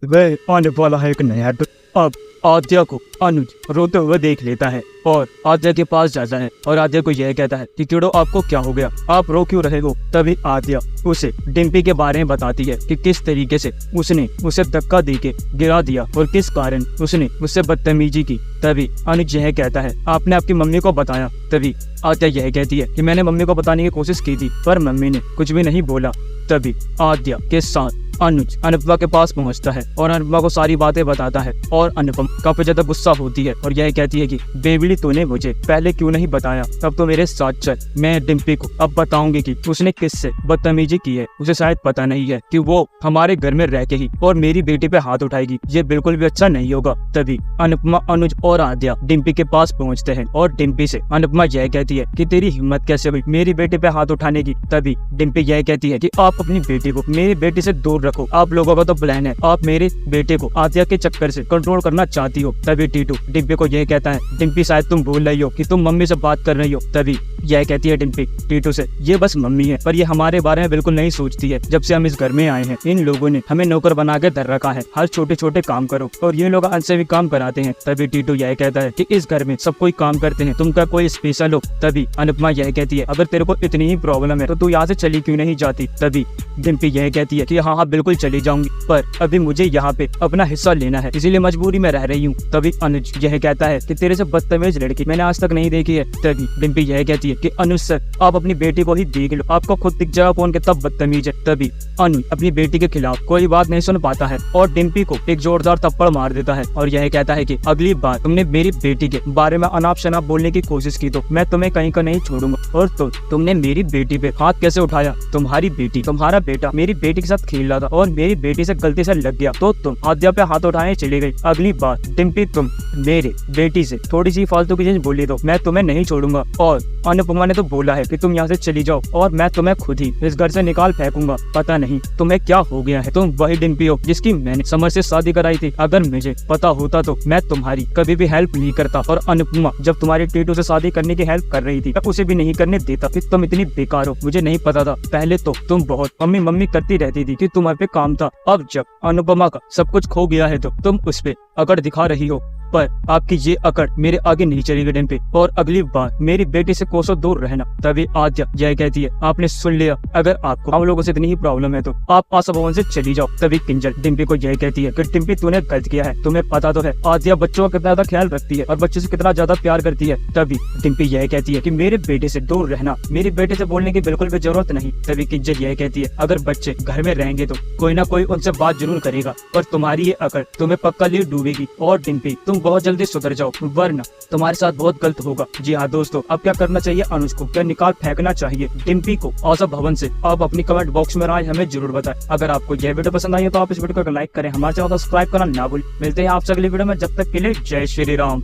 वह आने वाला है एक नया अब आद्या को अनुज रोते हुए देख लेता है और आद्या के पास जाता है और आद्या को यह कहता है कि कीड़ो आपको क्या हो गया, आप रो क्यों रहे हो। तभी आद्या उसे डिम्पी के बारे में बताती है कि किस तरीके से उसने उसे धक्का देके गिरा दिया और किस कारण उसने उससे बदतमीजी की। तभी अनुज यह कहता है आपने आपकी मम्मी को बताया। तभी आद्या यह कहती है कि मैंने मम्मी को बताने की कोशिश की थी पर मम्मी ने कुछ भी नहीं बोला। तभी आद्या के साथ अनुज अनुपमा के पास पहुंचता है और अनुपमा को सारी बातें बताता है और अनुपमा काफी ज्यादा गुस्सा होती है और यह कहती है कि बेबी तूने मुझे पहले क्यों नहीं बताया, तब तो मेरे साथ चल, मैं डिम्पी को अब बताऊंगी कि उसने किससे बदतमीजी की है। उसे शायद पता नहीं है कि वो हमारे घर में रह के ही और मेरी बेटी पे हाथ उठाएगी, ये बिल्कुल भी अच्छा नहीं होगा। तभी अनुपमा अनुज और आद्या डिम्पी के पास पहुँचते हैं और डिम्पी से अनुपमा यह कहती है कि तेरी हिम्मत कैसे हुई मेरी बेटी पे हाथ उठाने की। तभी डिम्पी यह कहती है कि आप अपनी बेटी को मेरी बेटी से दूर रखो, आप लोगों का तो प्लान है, आप मेरे बेटे को आद्या के चक्कर से कंट्रोल करना चाहती हो। तभी टीटू डिम्पी को यह कहता है डिम्पी शायद तुम भूल रही हो कि तुम मम्मी से बात कर रही हो। तभी यह कहती है डिम्पी टीटू से ये बस मम्मी है पर ये हमारे बारे में बिल्कुल नहीं सोचती है। जब से हम इस घर में आए हैं इन लोगों ने हमें नौकर बना के धर रखा है, हर छोटे छोटे काम करो और ये लोग हमसे भी काम कराते हैं। तभी टीटू यह कहता है कि इस घर में सब कोई काम करते हैं, तुम क्या कोई स्पेशल हो। तभी अनुपमा यह कहती है अगर तेरे को इतनी ही प्रॉब्लम है तो तू यहाँ से चली क्यों नहीं जाती। तभी डिम्पी यह कहती है कि हाँ हाँ बिल्कुल चली जाऊंगी पर अभी मुझे यहाँ पे अपना हिस्सा लेना है इसीलिए मजबूरी में रह रही हूँ। तभी अनुज यह कहता है कि तेरे से बदतमीज लड़की मैंने आज तक नहीं देखी है। तभी डिम्पी यह कहती है कि अनुज सर आप अपनी बेटी को ही देख लो, आपको खुद दिख जाएगा कौन कितना बदतमीज है। तभी अनुज अपनी बेटी के खिलाफ कोई बात नहीं सुन पाता है और डिम्पी को एक जोरदार थप्पड़ मार देता है और यह कहता है कि अगली बार तुमने मेरी बेटी के बारे में अनाप शनाप बोलने की कोशिश की तो मैं तुम्हें कहीं का नहीं छोड़ूंगा। और तुमने मेरी बेटी पे हाथ कैसे उठाया, तुम्हारी बेटी तुम्हारा बेटा मेरी बेटी के साथ खेल रहा था और मेरी बेटी से गलती से लग गया तो तुम आद्या पे हाथ उठाने चली गई। अगली बार डिम्पी तुम मेरे बेटी से थोड़ी सी फालतू की चीज बोली तो मैं तुम्हें नहीं छोड़ूंगा। और अनुपमा ने तो बोला है कि तुम यहाँ से चली जाओ और मैं तुम्हें खुद ही इस घर से निकाल फेंकूंगा। पता नहीं तुम्हें क्या हो गया है, तुम वही डिम्पी हो जिसकी मैंने समर से शादी कराई थी। अगर मुझे पता होता तो मैं तुम्हारी कभी भी हेल्प नहीं करता और अनुपमा जब तुम्हारी टीटू से शादी करने की हेल्प कर रही थी मैं उसे भी नहीं करने देता। फिर तुम इतनी बेकार हो, मुझे नहीं पता था। पहले तो तुम बहुत मम्मी मम्मी करती रहती थी कि तुम्हारे पे काम था, अब जब अनुपमा का सब कुछ खो गया है तो तुम उस पे अकड़ दिखा रही हो। पर आपकी ये अकड़ मेरे आगे नहीं चलेगी डिम्पी और अगली बार मेरी बेटी से कोसों दूर रहना। तभी आद्या यह कहती है आपने सुन लिया, अगर आपको हम लोगों से इतनी ही प्रॉब्लम है तो आप आशा भवन से चली जाओ। तभी किंजल डिम्पी को यह कहती है कि डिम्पी तूने गलत किया है, तुम्हें पता तो है आद्या बच्चों का कितना ज्यादा ख्याल रखती है और बच्चों से कितना ज्यादा प्यार करती है। तभी डिम्पी यह कहती है कि मेरे बेटे से दूर रहना, मेरी बेटे से बोलने की बिल्कुल भी जरूरत नहीं। तभी किंजल यह कहती है अगर बच्चे घर में रहेंगे तो कोई ना कोई उनसे बात जरूर करेगा पर तुम्हारी ये अकड़ तुम्हें पक्का लिए डूबेगी और डिम्पी तुम बहुत जल्दी सुधर जाओ वरना तुम्हारे साथ बहुत गलत होगा। जी हाँ दोस्तों, अब क्या करना चाहिए अनुज को, क्या निकाल फेंकना चाहिए डिम्पी को आशा भवन से? आप अपनी कमेंट बॉक्स में राय हमें जरूर बताएं। अगर आपको यह वीडियो पसंद आई है तो आप इस वीडियो को लाइक करें, हमारे चैनल को सब्सक्राइब करना ना भूलें। मिलते हैं आपसे अगली वीडियो में, जब तक के लिए जय श्री राम।